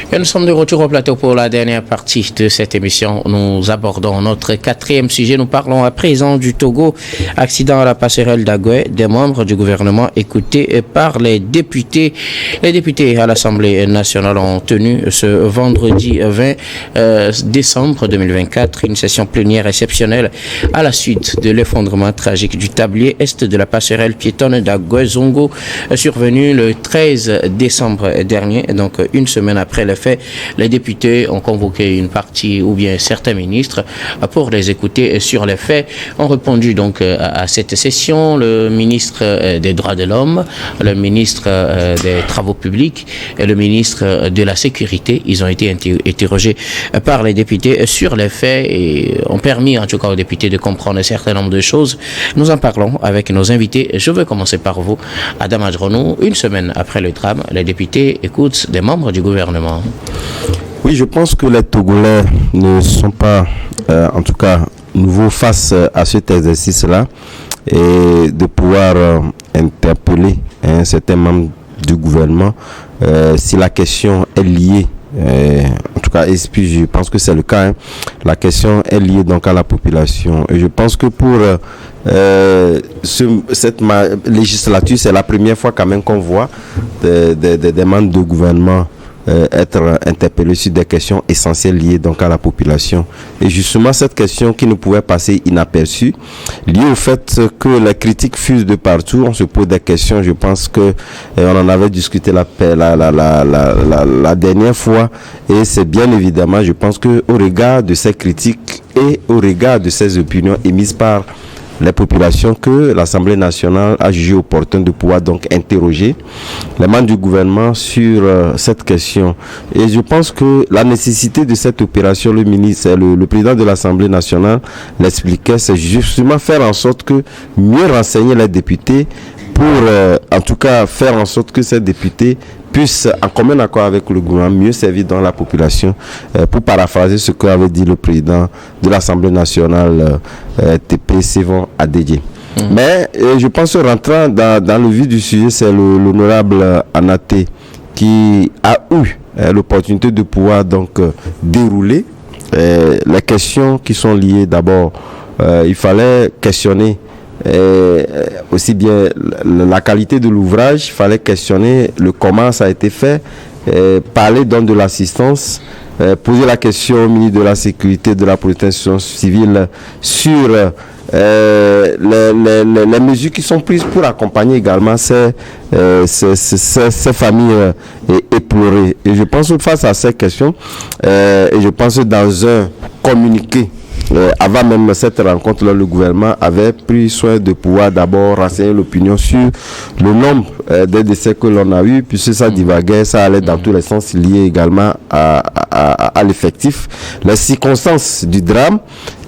Et nous sommes de retour au plateau pour la dernière partie de cette émission. Nous abordons notre quatrième sujet. Nous parlons à présent du Togo. Accident à la passerelle d'Agoué. Des membres du gouvernement écoutés par les députés. Les députés à l'Assemblée nationale ont tenu ce vendredi 20 décembre 2024 une session plénière exceptionnelle à la suite de l'effondrement tragique du tablier est de la passerelle piétonne d'Agoué-Zongo survenu le 13 décembre dernier. Donc une semaine après les faits, les députés ont convoqué une partie ou bien certains ministres pour les écouter sur les faits. Ont répondu donc à cette session le ministre des droits de l'homme, le ministre des travaux publics et le ministre de la sécurité. Ils ont été interrogés par les députés sur les faits et ont permis en tout cas aux députés de comprendre un certain nombre de choses. Nous en parlons avec nos invités. Je veux commencer par vous, Adam Adronou. Une semaine après le drame, les députés écoutent des membres du gouvernement. Oui, je pense que les Togolais ne sont pas, en tout cas, nouveaux face à cet exercice-là et de pouvoir interpeller certains membres du gouvernement si la question est liée. En tout cas, et puis je pense que c'est le cas. La question est liée donc à la population. Et je pense que pour cette législature, c'est la première fois quand même qu'on voit des membres de gouvernement être interpellés sur des questions essentielles liées donc à la population. Et justement, cette question qui ne pouvait passer inaperçue, liée au fait que les critiques fusent de partout, on se pose des questions. Je pense que on en avait discuté la dernière fois, et c'est bien évidemment, je pense que au regard de ces critiques et au regard de ces opinions émises par les populations que l'Assemblée nationale a jugé opportun de pouvoir donc interroger les membres du gouvernement sur cette question. Et je pense que la nécessité de cette opération, le président de l'Assemblée nationale l'expliquait, c'est justement faire en sorte que mieux renseigner les députés pour en tout cas faire en sorte que ces députés puissent, en commun accord avec le gouvernement, mieux servir dans la population, pour paraphraser ce qu'avait dit le président de l'Assemblée nationale, TP Sévon Adédié. Mais je pense que rentrant dans le vif du sujet, c'est l'honorable Anaté qui a eu l'opportunité de pouvoir donc dérouler les questions qui sont liées. D'abord, il fallait questionner aussi bien la qualité de l'ouvrage, il fallait questionner le comment ça a été fait, parler donc de l'assistance, poser la question au ministre de la Sécurité, de la Protection civile sur les mesures qui sont prises pour accompagner également ces familles éplorées. Et je pense que face à ces questions, et je pense que dans un communiqué, avant même cette rencontre, le gouvernement avait pris soin de pouvoir d'abord renseigner l'opinion sur le nombre des décès que l'on a eu, puisque ça divaguait, ça allait dans tous les sens, lié également à l'effectif, les circonstances du drame.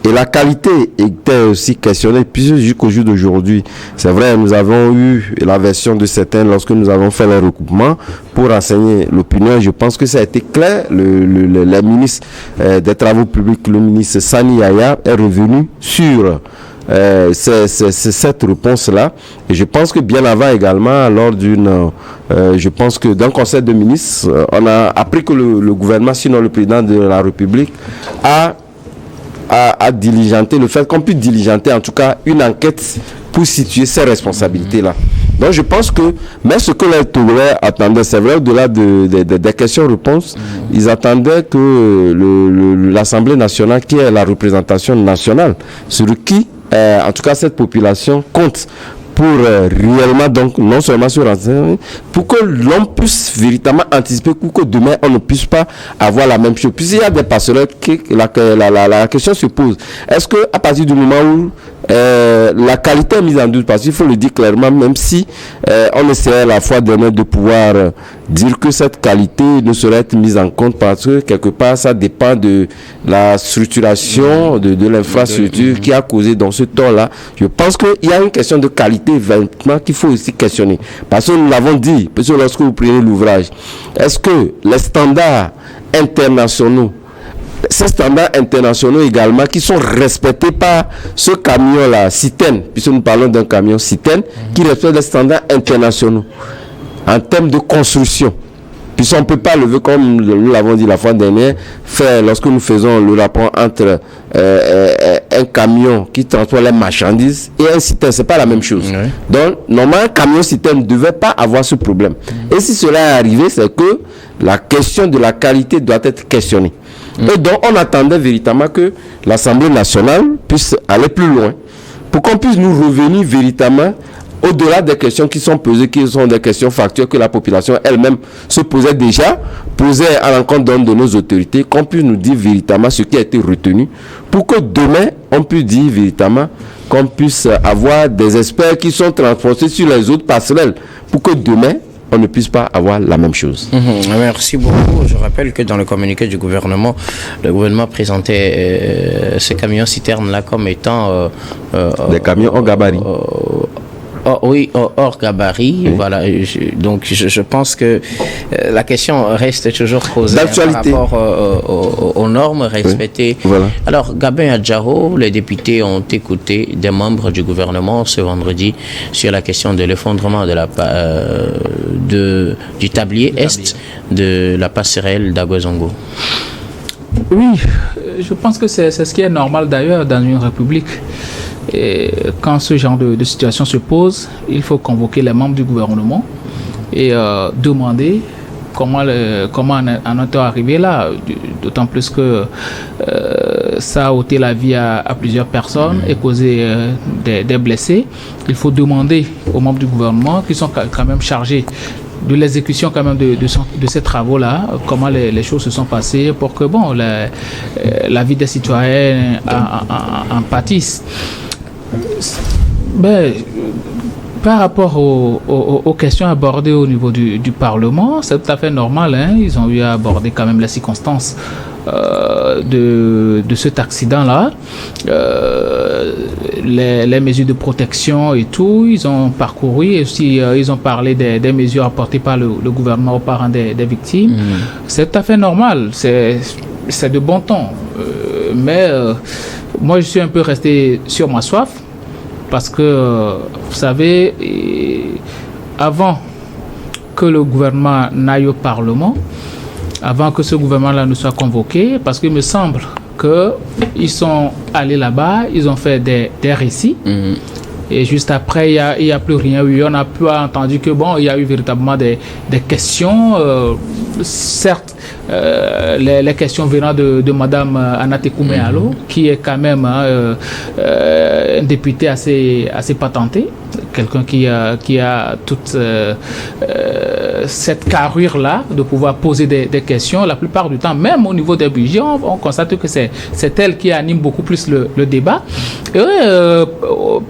Et la qualité était aussi questionnée, puisque jusqu'au jour d'aujourd'hui, c'est vrai, nous avons eu la version de certains lorsque nous avons fait les recoupements pour renseigner l'opinion. Je pense que ça a été clair. Le ministre des Travaux publics, le ministre Sani Yaya, est revenu sur cette réponse-là. Et je pense que bien avant également, lors je pense que d'un conseil de ministres, on a appris que le gouvernement, sinon le président de la République, a diligenté, le fait qu'on puisse diligenter en tout cas une enquête pour situer ces responsabilités-là. Donc je pense que, mais ce que les Togolais attendaient, c'est vrai, au-delà des questions-réponses, ils attendaient que l'Assemblée nationale, qui est la représentation nationale, sur qui, en tout cas cette population, compte pour réellement, donc, non seulement se renseigner, pour que l'on puisse véritablement anticiper, pour que demain, on ne puisse pas avoir la même chose. Puisqu'il y a des passerelles, la question se pose. Est-ce que à partir du moment où la qualité est mise en doute, parce qu'il faut le dire clairement, même si on essaie à la fois de pouvoir dire que cette qualité ne serait être mise en compte, parce que quelque part ça dépend de la structuration de l'infrastructure qui a causé dans ce tort-là. Je pense qu'il y a une question de qualité vraiment qu'il faut aussi questionner, parce que nous l'avons dit, parce que lorsque vous prenez l'ouvrage, est-ce que les standards internationaux, ces standards internationaux également qui sont respectés par ce camion-là, Citerne, puisque nous parlons d'un camion Citerne qui respecte les standards internationaux en termes de construction, Puisqu'on ne peut pas lever, comme nous l'avons dit la fois dernière, lorsque nous faisons le rapport entre un camion qui transporte les marchandises et un citerne, c'est pas la même chose. Oui. Donc, normalement, un camion-citerne ne devait pas avoir ce problème. Et si cela est arrivé, c'est que la question de la qualité doit être questionnée. Et donc, on attendait véritablement que l'Assemblée nationale puisse aller plus loin pour qu'on puisse nous revenir véritablement au-delà des questions qui sont posées, qui sont des questions factuelles que la population elle-même se posait déjà, posait à l'encontre de nos autorités, qu'on puisse nous dire véritablement ce qui a été retenu, pour que demain, on puisse dire véritablement qu'on puisse avoir des experts qui sont transportés sur les autres passerelles, pour que demain, on ne puisse pas avoir la même chose. Merci beaucoup. Je rappelle que dans le communiqué du gouvernement, le gouvernement présentait ces camions-citernes-là comme étant... des camions en gabarit. Oui, hors gabarit. Oui. Voilà. Donc, je pense que la question reste toujours posée par rapport aux normes respectées. Oui. Voilà. Alors, Gabin Adjaro, les députés ont écouté des membres du gouvernement ce vendredi sur la question de l'effondrement du tablier est de la passerelle d'Aguezongo. Oui, je pense que c'est ce qui est normal d'ailleurs dans une république. Et quand ce genre de situation se pose, il faut convoquer les membres du gouvernement et demander comment en est-on arrivé là, d'autant plus que ça a ôté la vie à plusieurs personnes et causé des blessés. Il faut demander aux membres du gouvernement qui sont quand même chargés de l'exécution quand même de ces travaux-là, comment les choses se sont passées pour que la vie des citoyens en pâtisse. Ben, par rapport aux questions abordées au niveau du Parlement, c'est tout à fait normal. Ils ont eu à aborder quand même les circonstances de cet accident-là, les mesures de protection et tout. Ils ont parcouru et aussi ils ont parlé des mesures apportées par le gouvernement aux parents des victimes. C'est tout à fait normal. C'est de bon ton. Mais moi, je suis un peu resté sur ma soif parce que, vous savez, avant que le gouvernement n'aille au Parlement, avant que ce gouvernement-là ne soit convoqué, parce qu'il me semble qu'ils sont allés là-bas, ils ont fait des récits. Et juste après, il n'y a plus rien eu. On n'a plus entendu que, il y a eu véritablement des questions. Certes, les questions venant de Mme Anatekou Mealo, qui est quand même un député assez patenté, quelqu'un qui a toute cette carrure-là de pouvoir poser des questions. La plupart du temps, même au niveau des budgets, on constate que c'est elle qui anime beaucoup plus le débat. Et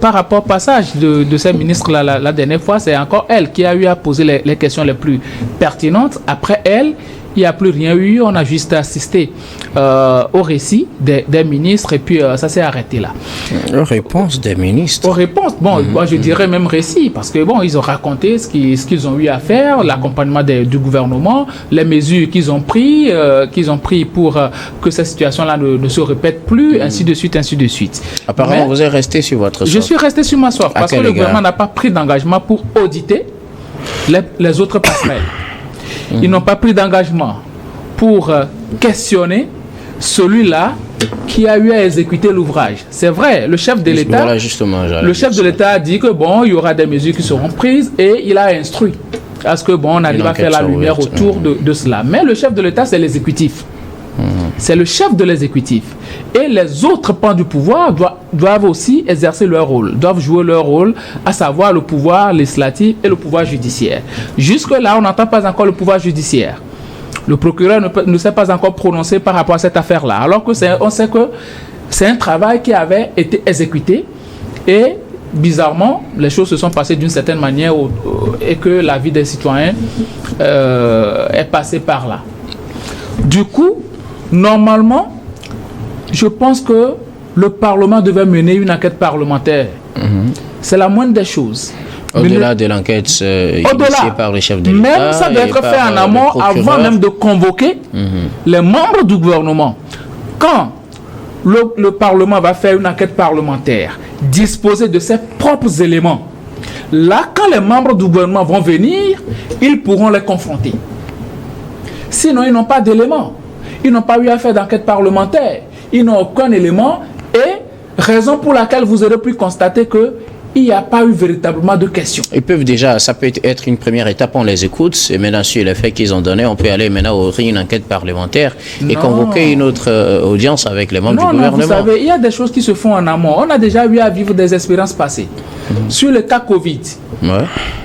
par rapport au passage de ces ministres-là la dernière fois, c'est encore elle qui a eu à poser les questions les plus pertinentes. Après elle, il n'y a plus rien eu, on a juste assisté au récit des ministres et puis ça s'est arrêté là. Aux réponses des ministres. Aux réponses, moi je dirais même récit, parce que ils ont raconté ce qu'ils ont eu à faire, l'accompagnement du gouvernement, les mesures qu'ils ont pris pour que cette situation-là ne se répète plus, ainsi de suite, ainsi de suite. Apparemment, vous êtes resté sur votre soif. Je suis resté sur ma soif, parce que le gouvernement n'a pas pris d'engagement pour auditer les autres passerelles. Ils n'ont pas pris d'engagement pour questionner celui-là qui a eu à exécuter l'ouvrage. C'est vrai, le chef de l'État, a dit que il y aura des mesures qui seront prises et il a instruit à ce que on arrive à faire la lumière autour de cela. Mais le chef de l'État, c'est l'exécutif. C'est le chef de l'exécutif. Et les autres pans du pouvoir doivent aussi exercer leur rôle, doivent jouer leur rôle, à savoir le pouvoir législatif et le pouvoir judiciaire. Jusque-là, on n'entend pas encore le pouvoir judiciaire. Le procureur ne s'est pas encore prononcé par rapport à cette affaire-là, alors que on sait que c'est un travail qui avait été exécuté et bizarrement, les choses se sont passées d'une certaine manière et que la vie des citoyens est passée par là. Du coup, normalement, je pense que le Parlement devait mener une enquête parlementaire. C'est la moindre des choses. Au-delà de l'enquête initiée par le chef de l'État. Même ça doit être fait en amont avant même de convoquer les membres du gouvernement. Quand le Parlement va faire une enquête parlementaire, disposer de ses propres éléments, là, quand les membres du gouvernement vont venir, ils pourront les confronter. Sinon, ils n'ont pas d'éléments. Ils n'ont pas eu à faire d'enquête parlementaire. Ils n'ont aucun élément. Et raison pour laquelle vous aurez pu constater que il n'y a pas eu véritablement de questions. Ils peuvent déjà, ça peut être une première étape, on les écoute, et maintenant sur les faits qu'ils ont donnés, on peut aller maintenant ouvrir une enquête parlementaire et convoquer une autre audience avec les membres du gouvernement. Non, vous savez, il y a des choses qui se font en amont. On a déjà eu à vivre des expériences passées. Sur le cas Covid,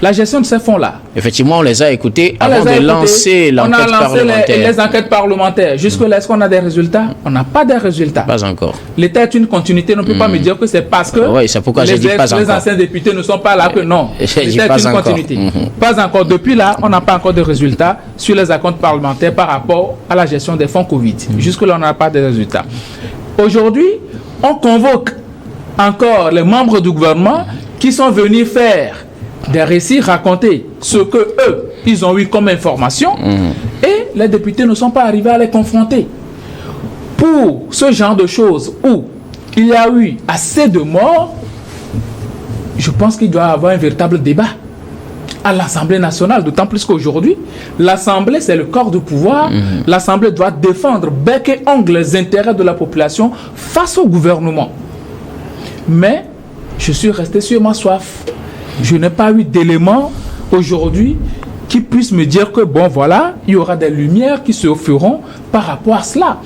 la gestion de ces fonds-là. Effectivement, on les a écoutés avant de lancer l'enquête parlementaire. Les enquêtes parlementaires. Jusque-là, est-ce qu'on a des résultats? On n'a pas de résultats. Pas encore. L'État est une continuité. On ne peut pas me dire que c'est parce que c'est pourquoi j'ai dit pas encore. Les anciens députés ne sont pas là que non. L'État est une continuité. Pas encore. Depuis là, on n'a pas encore de résultats sur les enquêtes parlementaires par rapport à la gestion des fonds Covid. Jusque-là, on n'a pas de résultats. Aujourd'hui, on convoque encore les membres du gouvernement qui sont venus faire des récits, raconter ce que eux, ils ont eu comme information, et les députés ne sont pas arrivés à les confronter. Pour ce genre de choses où il y a eu assez de morts, je pense qu'il doit y avoir un véritable débat à l'Assemblée nationale, d'autant plus qu'aujourd'hui, l'Assemblée, c'est le corps de pouvoir. L'Assemblée doit défendre bec et ongle les intérêts de la population face au gouvernement. Mais je suis resté sur ma soif. Je n'ai pas eu d'éléments aujourd'hui qui puissent me dire que, bon, voilà, il y aura des lumières qui se feront par rapport à cela.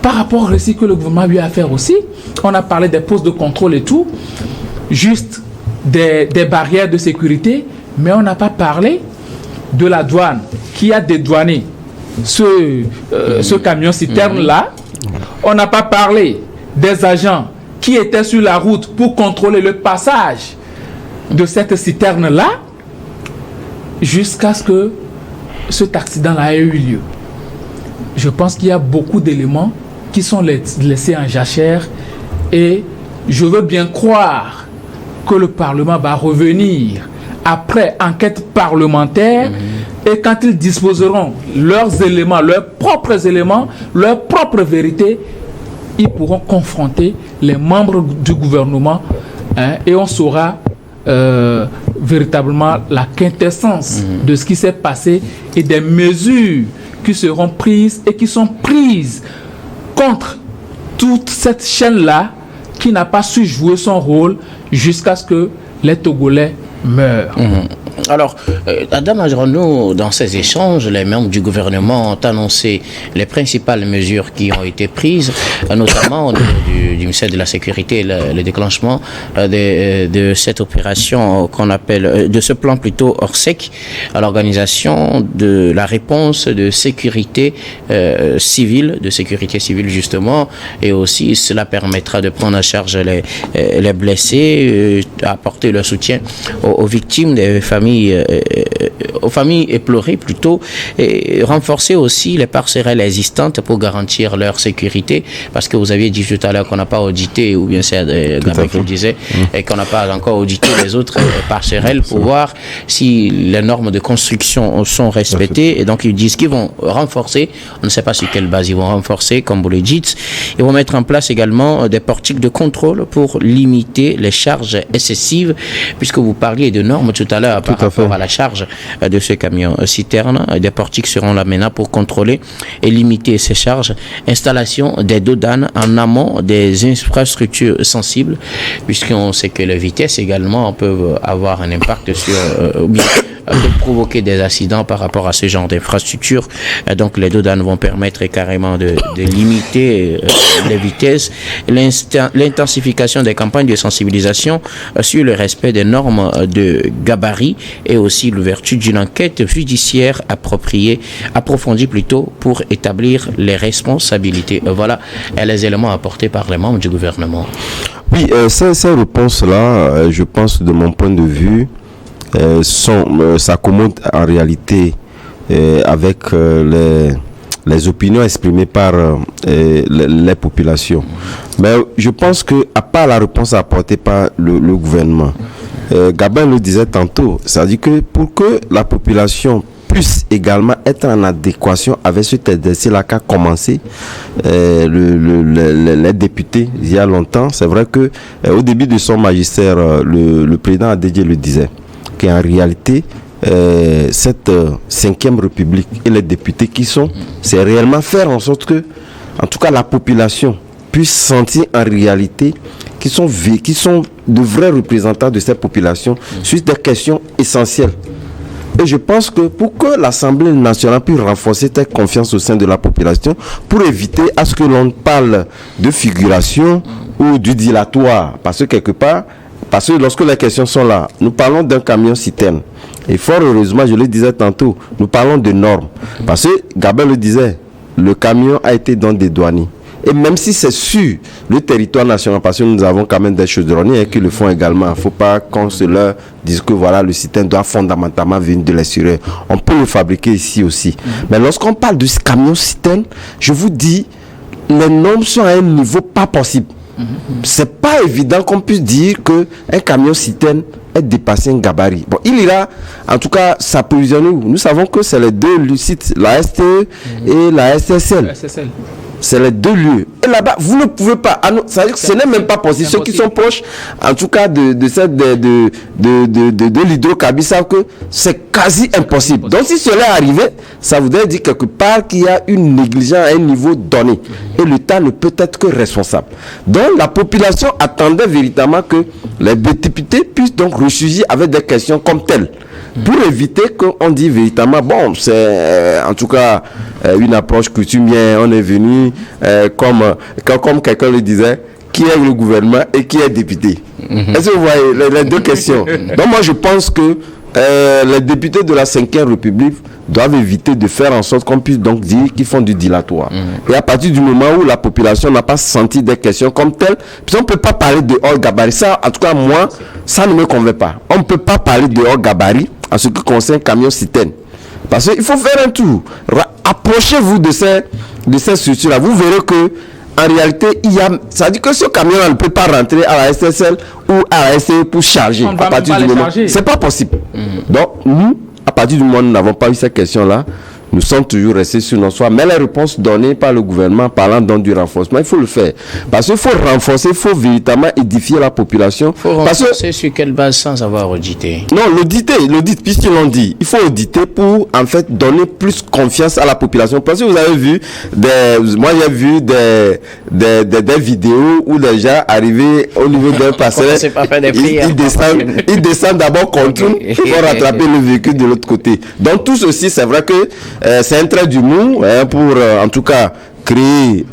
Par rapport au récit que le gouvernement a eu à faire aussi, on a parlé des postes de contrôle et tout, juste des barrières de sécurité, mais on n'a pas parlé de la douane qui a dédouané ce camion-citerne-là. On n'a pas parlé des agents qui étaient sur la route pour contrôler le passage de cette citerne-là jusqu'à ce que cet accident-là ait eu lieu. Je pense qu'il y a beaucoup d'éléments qui sont laissés en jachère et je veux bien croire que le Parlement va revenir après enquête parlementaire et quand ils disposeront leurs éléments, leurs propres vérités, ils pourront confronter les membres du gouvernement et on saura véritablement la quintessence de ce qui s'est passé et des mesures qui seront prises et qui sont prises contre toute cette chaîne-là qui n'a pas su jouer son rôle jusqu'à ce que les Togolais meurent. Alors, Adam Adjaranou, dans ces échanges, les membres du gouvernement ont annoncé les principales mesures qui ont été prises, notamment au niveau du ministère de la Sécurité, le déclenchement de cette opération qu'on appelle, de ce plan plutôt Orsec, à l'organisation de la réponse de sécurité civile, justement, et aussi cela permettra de prendre en charge les blessés, apporter le soutien aux victimes des familles éplorées plutôt, et renforcer aussi les passerelles existantes pour garantir leur sécurité, parce que vous aviez dit tout à l'heure qu'on n'a pas audité, ou bien c'est Gabriel qui le disait, et qu'on n'a pas encore audité les autres passerelles pour voir si les normes de construction sont respectées, et donc ils disent qu'ils vont renforcer, on ne sait pas sur quelle base ils vont renforcer, comme vous le dites. Ils vont mettre en place également des portiques de contrôle pour limiter les charges excessives, puisque vous parliez de normes tout à l'heure par rapport à la charge de ce camion citerne. Des portiques seront là maintenant pour contrôler et limiter ces charges. Installation des dodanes en amont des infrastructures sensibles, puisqu'on sait que les vitesses également peuvent avoir un impact sur peut provoquer des accidents par rapport à ce genre d'infrastructure. Donc les dodanes vont permettre carrément de limiter les vitesses. L'intensification des campagnes de sensibilisation sur le respect des normes de gabarit et aussi l'ouverture d'une enquête judiciaire approfondie plutôt, pour établir les responsabilités. Voilà les éléments apportés par les membres du gouvernement. Oui, ces réponses-là, je pense, de mon point de vue, s'accommodent en réalité avec les opinions exprimées par les populations. Mais je pense que, à part la réponse apportée par le gouvernement, Gabin le disait tantôt, c'est-à-dire que pour que la population puisse également être en adéquation avec ce exercice-là qu'a commencé les députés il y a longtemps. C'est vrai que au début de son magistère, le président Adédié le disait, qu'en réalité, cette 5e République et les députés qui sont, c'est réellement faire en sorte que, en tout cas, la population puisse sentir en réalité qu'ils sont de vrais représentants de cette population sur des questions essentielles. Et je pense que pour que l'Assemblée nationale puisse renforcer cette confiance au sein de la population, pour éviter à ce que l'on parle de figuration ou du dilatoire, parce que quelque part, parce que lorsque les questions sont là, nous parlons d'un camion citerne. Et fort heureusement, je le disais tantôt, nous parlons de normes. Parce que Gabin le disait, le camion a été dans des douaniers. Et même si c'est sur le territoire national, parce que nous avons quand même des chaudronniers qui le font également, il ne faut pas qu'on se leur dise que voilà, le citerne doit fondamentalement venir de l'extérieur. On peut le fabriquer ici aussi. Mais lorsqu'on parle de ce camion citerne, je vous dis, les normes sont à un niveau pas possible. C'est pas évident qu'on puisse dire qu'un camion citerne est dépassé un gabarit. Bon, il ira, en tout cas, s'approvisionner. Nous savons que c'est les deux sites, la STE et la SSL. C'est les deux lieux. Et là-bas, vous ne pouvez pas. C'est-à-dire que ce n'est même pas possible. Ceux qui sont proches, en tout cas, de l'hydrocarbure, savent que c'est quasi impossible. Donc, si cela est arrivé, ça voudrait dire quelque part qu'il y a une négligence à un niveau donné. Et l'État ne peut être que responsable. Donc, la population attendait véritablement que les députés puissent donc ressurgir avec des questions comme telles. Pour éviter qu'on dise véritablement, bon, c'est en tout cas une approche coutumière, on est venu comme quelqu'un le disait, qui est le gouvernement et qui est député. Est-ce que vous voyez les deux questions? Donc moi je pense que les députés de la 5e République doivent éviter de faire en sorte qu'on puisse donc dire qu'ils font du dilatoire. Et à partir du moment où la population n'a pas senti des questions comme telles, puis on ne peut pas parler de hors gabarit. Ça, en tout cas, moi, ça ne me convainc pas. On ne peut pas parler de hors gabarit en ce qui concerne camion citerne. Parce qu'il faut faire un tour. Approchez-vous de ces structures-là. Vous verrez que en réalité, ça dit que ce camion-là ne peut pas rentrer à la SSL ou à la STE pour charger. À partir du moment, c'est pas possible. Donc, nous, à partir du moment où nous n'avons pas eu cette question-là, nous sommes toujours restés sur nos soins. Mais les réponses données par le gouvernement parlant donc du renforcement, il faut le faire. Parce qu'il faut renforcer, il faut véritablement édifier la population. Il faut renforcer sur quelle base sans avoir audité? Non, l'audit, puisqu'ils l'ont dit. Il faut auditer pour, en fait, donner plus confiance à la population. Parce que vous avez vu, moi j'ai vu des vidéos où les gens arrivent au niveau d'un passerelle, ils descendent d'abord contre nous, pour rattraper le véhicule de l'autre côté. Donc tout ceci, c'est vrai que c'est un trait d'humour pour en tout cas créer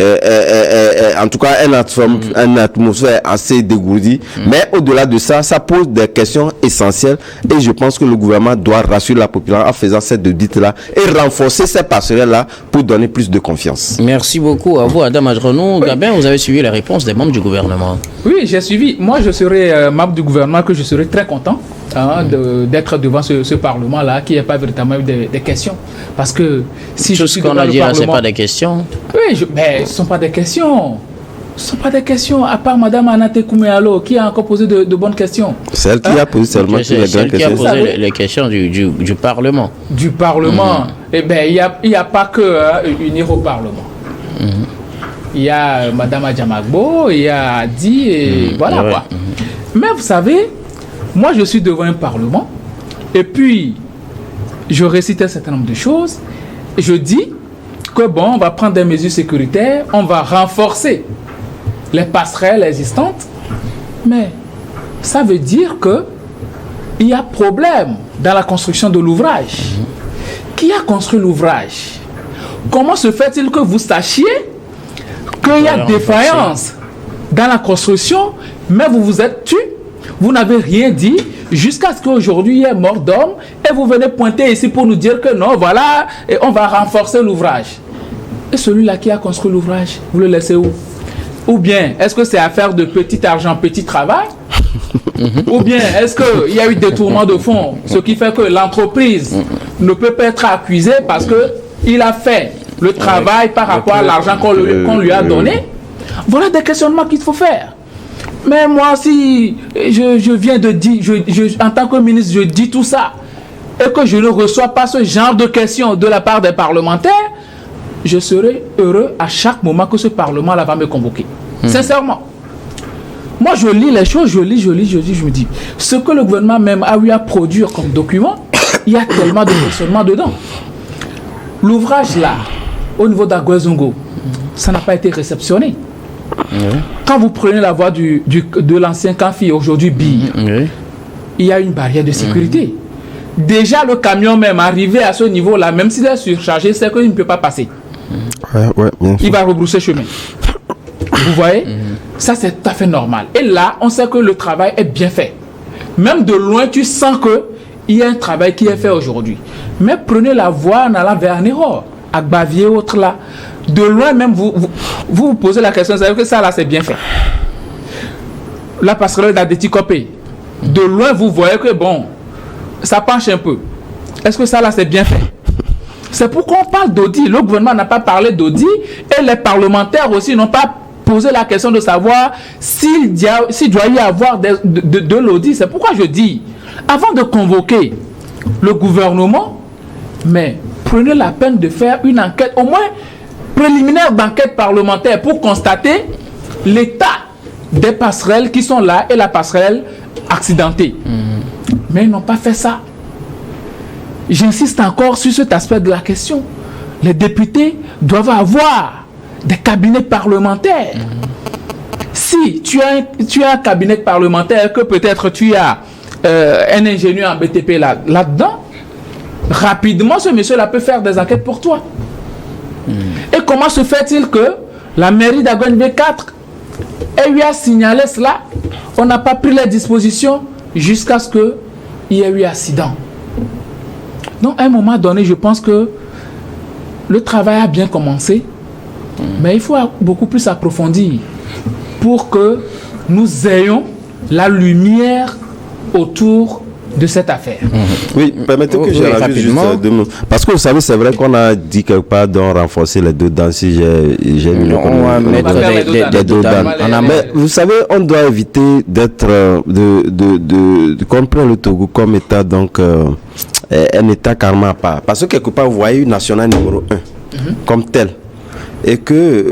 en tout cas une atmosphère assez dégourdie. Mais au-delà de ça, ça pose des questions essentielles et je pense que le gouvernement doit rassurer la population en faisant cette audit-là et renforcer ces passerelles-là pour donner plus de confiance. Merci beaucoup à vous, Adam Adrenou. Oui. Gabin, vous avez suivi la réponse des membres du gouvernement. Oui, j'ai suivi. Moi, je serais membre du gouvernement, que je serais très content d'être devant ce Parlement-là, qui n'y a pas véritablement eu des questions. Parce que si tout ce qu'on a dit là, ce n'est pas des questions. Oui, mais ce ne sont pas des questions. Ce ne sont pas des questions, à part Mme Anate Kouméalo, qui a encore posé de bonnes questions. Celle qui a posé seulement les questions. Qui a posé les questions du Parlement. Du Parlement. Eh bien, il n'y a pas que unir au Parlement. Il y a Mme Adjamagbo, il y a Adi, et voilà quoi. Mais vous savez, moi je suis devant un Parlement, et puis je récite un certain nombre de choses, et je dis que bon, on va prendre des mesures sécuritaires, on va renforcer les passerelles existantes, mais ça veut dire que il y a problème dans la construction de l'ouvrage. Qui a construit l'ouvrage? Comment se fait-il que vous sachiez qu'il y a défaillance dans la construction, mais vous vous êtes tu, vous n'avez rien dit, jusqu'à ce qu'aujourd'hui il y ait mort d'homme, et vous venez pointer ici pour nous dire que non, voilà, et on va renforcer l'ouvrage. Et celui-là qui a construit l'ouvrage, vous le laissez où? Ou bien, est-ce que c'est affaire de petit argent, petit travail? Ou bien, est-ce qu'il y a eu détournement de fonds, ce qui fait que l'entreprise ne peut pas être accusée parce qu'il a fait le travail par rapport à l'argent qu'on lui a donné? Voilà des questionnements qu'il faut faire. Mais moi, si je viens de dire, en tant que ministre, je dis tout ça, et que je ne reçois pas ce genre de questions de la part des parlementaires, je serai heureux à chaque moment que ce Parlement-là va me convoquer. Sincèrement. Moi, je lis les choses, je lis, je me dis, ce que le gouvernement même a eu à produire comme document, il y a tellement de questionnements dedans. L'ouvrage là, au niveau d'Agoé Zongo, ça n'a pas été réceptionné. Quand vous prenez la voie de l'ancien Kanfi, aujourd'hui Bi, il y a une barrière de sécurité. Déjà, le camion même arrivé à ce niveau-là, même s'il est surchargé, c'est qu'il ne peut pas passer. Il va rebrousser chemin. Vous voyez, ça c'est tout à fait normal. Et là, on sait que le travail est bien fait. Même de loin, tu sens qu'il y a un travail qui est fait aujourd'hui. Mais prenez la voie en allant vers Nero, à Bavier, autre là. De loin même, vous posez la question, vous savez que ça là c'est bien fait. La passerelle d'Adeti Kopé. De loin, vous voyez que bon, ça penche un peu. Est-ce que ça là c'est bien fait? C'est pourquoi on parle d'audit. Le gouvernement n'a pas parlé d'audit et les parlementaires aussi n'ont pas posé la question de savoir s'il doit y avoir de l'audit. C'est pourquoi je dis, avant de convoquer le gouvernement, mais prenez la peine de faire une enquête, au moins préliminaire d'enquête parlementaire pour constater l'état des passerelles qui sont là et la passerelle accidentée. Mais ils n'ont pas fait ça. J'insiste encore sur cet aspect de la question. Les députés doivent avoir des cabinets parlementaires. Si tu as un cabinet parlementaire, que peut-être tu as un ingénieur en BTP là-dedans, rapidement ce monsieur-là peut faire des enquêtes pour toi. Et comment se fait-il que la mairie d'Agoé B4 lui a signalé cela? On n'a pas pris les dispositions jusqu'à ce qu'il y ait eu accident. Donc, à un moment donné, je pense que le travail a bien commencé, mais il faut beaucoup plus approfondir pour que nous ayons la lumière autour de cette affaire. Oui, permettez que je rajoute juste deux mots. Parce que vous savez, c'est vrai qu'on a dit quelque part de renforcer les deux dents. Si j'ai mis on va mettre les deux dents. Mais vous savez, on doit éviter d'être de comprendre le Togo comme état, donc un état carrément à part. Parce que quelque part, vous voyez une nationale numéro 1 comme tel. Et que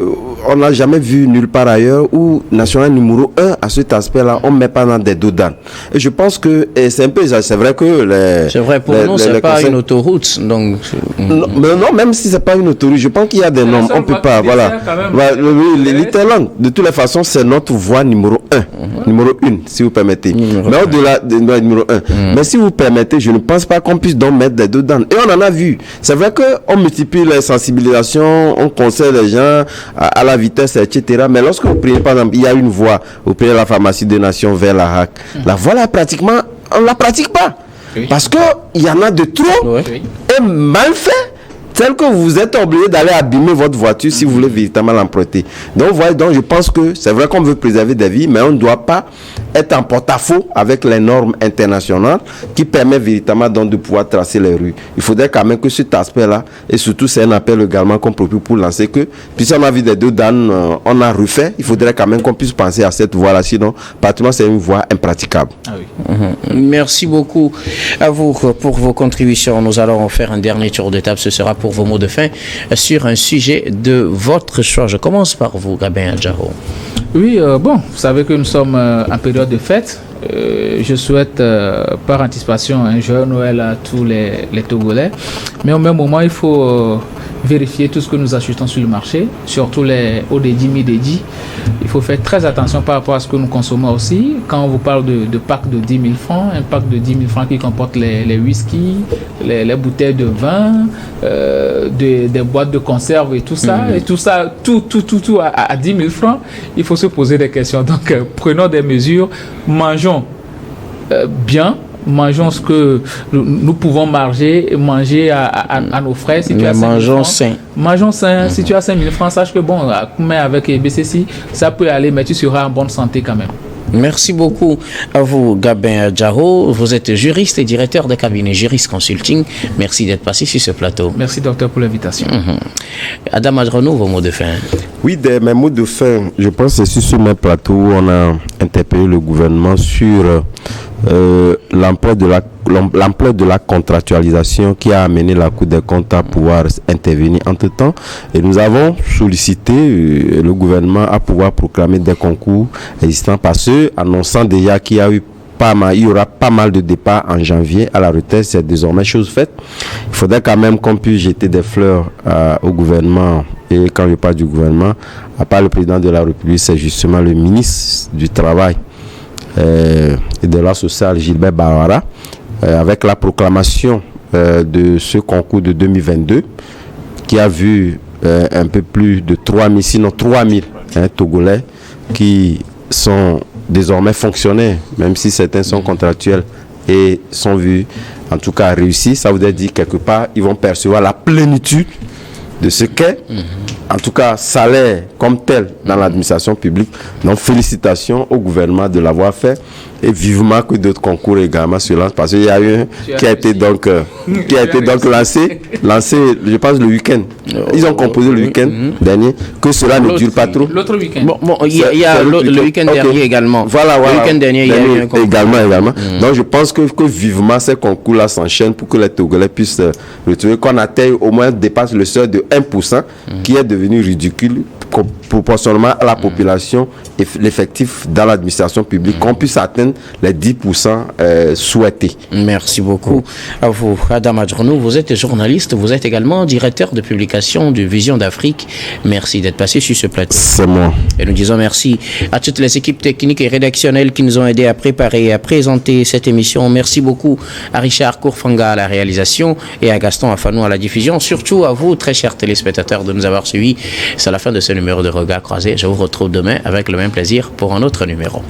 on n'a jamais vu nulle part ailleurs où national numéro 1 à cet aspect-là, on ne met pas dans des doudanes. Et je pense que c'est un peu ça. C'est vrai que c'est vrai pour nous, c'est pas une autoroute. Donc non, même si c'est pas une autoroute, je pense qu'il y a des normes. On peut pas, voilà. Littéralement, de toutes les façons, c'est notre voie numéro 1, numéro 1, si vous permettez. Mais au-delà de numéro 1. Mais si vous permettez, je ne pense pas qu'on puisse donc mettre des doudanes. Et on en a vu. C'est vrai qu'on multiplie les sensibilisations, on conseille les gens à la vitesse, etc. Mais lorsque vous prenez, par exemple, il y a une voie, vous prenez la pharmacie des Nations vers la RAC. La voie là, pratiquement, on ne la pratique pas. Parce qu'il y en a de trop et mal fait. Tel que vous êtes obligé d'aller abîmer votre voiture si vous voulez véritablement l'emprunter. Donc, voilà, donc je pense que c'est vrai qu'on veut préserver des vies, mais on ne doit pas être en porte-à-faux avec les normes internationales qui permettent véritablement donc de pouvoir tracer les rues. Il faudrait quand même que cet aspect-là, et surtout c'est un appel également qu'on propose pour lancer que, puisqu'on a vu des deux dames, on a refait, il faudrait quand même qu'on puisse penser à cette voie-là, sinon, pratiquement c'est une voie impraticable. Ah oui. Merci beaucoup à vous pour vos contributions. Nous allons faire un dernier tour de table, ce sera pour vos mots de fin sur un sujet de votre choix. Je commence par vous, Gabin Adjaro. Oui, bon, vous savez que nous sommes en période de fête. Je souhaite par anticipation un joyeux Noël à tous les Togolais. Mais au même moment, il faut vérifier tout ce que nous achetons sur le marché, surtout les ODD, MIDD. Il faut faire très attention par rapport à ce que nous consommons aussi. Quand on vous parle de pack de 10 000 francs, un pack de 10 000 francs qui comporte les whisky, les bouteilles de vin, des boîtes de conserve et tout ça, tout à 10 000 francs, il faut se poser des questions. Donc, prenons des mesures, mangeons bien, mangeons ce que nous pouvons manger à nos frais. Si tu as mangeons sain. Mangeons sain. Si tu as 5 000 francs, sache que bon, mais avec BCC, ça peut aller, mais tu seras en bonne santé quand même. Merci beaucoup à vous, Gabin Adjaro. Vous êtes juriste et directeur de cabinet Juris Consulting. Merci d'être passé sur ce plateau. Merci, docteur, pour l'invitation. Adam Adjaro, vos mots de fin. Oui, mes mots de fin, je pense que c'est sur ce même plateau où on a interpellé le gouvernement sur l'ampleur de la contractualisation qui a amené la Cour des comptes à pouvoir intervenir entre-temps. Et nous avons sollicité le gouvernement à pouvoir proclamer des concours existants parce que, annonçant déjà qu'il y a eu il y aura pas mal de départs en janvier à la retraite. C'est désormais chose faite. Il faudrait quand même qu'on puisse jeter des fleurs au gouvernement. Et quand je parle du gouvernement, à part le président de la République, c'est justement le ministre du Travail et de la Sociale, Gilbert Bawara, avec la proclamation de ce concours de 2022, qui a vu un peu plus de 3000, sinon 3000 Togolais qui sont désormais fonctionnaires, même si certains sont contractuels et sont vus, en tout cas réussir. Ça voudrait dire quelque part, ils vont percevoir la plénitude de ce qu'est, en tout cas, salaire comme tel dans l'administration publique. Donc, félicitations au gouvernement de l'avoir fait et vivement que d'autres concours également se lancent, parce qu'il y a eu un qui a été donc lancé, je pense, le week-end. Ils ont composé le week-end dernier, que cela ne dure pas trop. L'autre week-end. Bon, il y a le week-end dernier également. Voilà. Le week-end dernier, il y a eu un concours. Également. Donc, je pense que vivement ces concours-là s'enchaînent pour que les Togolais puissent retrouver, qu'on atteigne au moins, dépasse le seuil de 1%, qui est devenu ridicule proportionnellement à la population et l'effectif dans l'administration publique, qu'on puisse atteindre les 10% souhaités. Merci beaucoup à vous. Adam Adjornou, vous êtes journaliste, vous êtes également directeur de publication de Vision d'Afrique. Merci d'être passé sur ce plateau. C'est moi. Et nous disons merci à toutes les équipes techniques et rédactionnelles qui nous ont aidés à préparer et à présenter cette émission. Merci beaucoup à Richard Kourfanga à la réalisation et à Gaston Afanou à la diffusion. Surtout à vous, très chers téléspectateurs, de nous avoir suivis. C'est la fin de ce numéro de Regard Croisé. Je vous retrouve demain avec le même plaisir pour un autre numéro.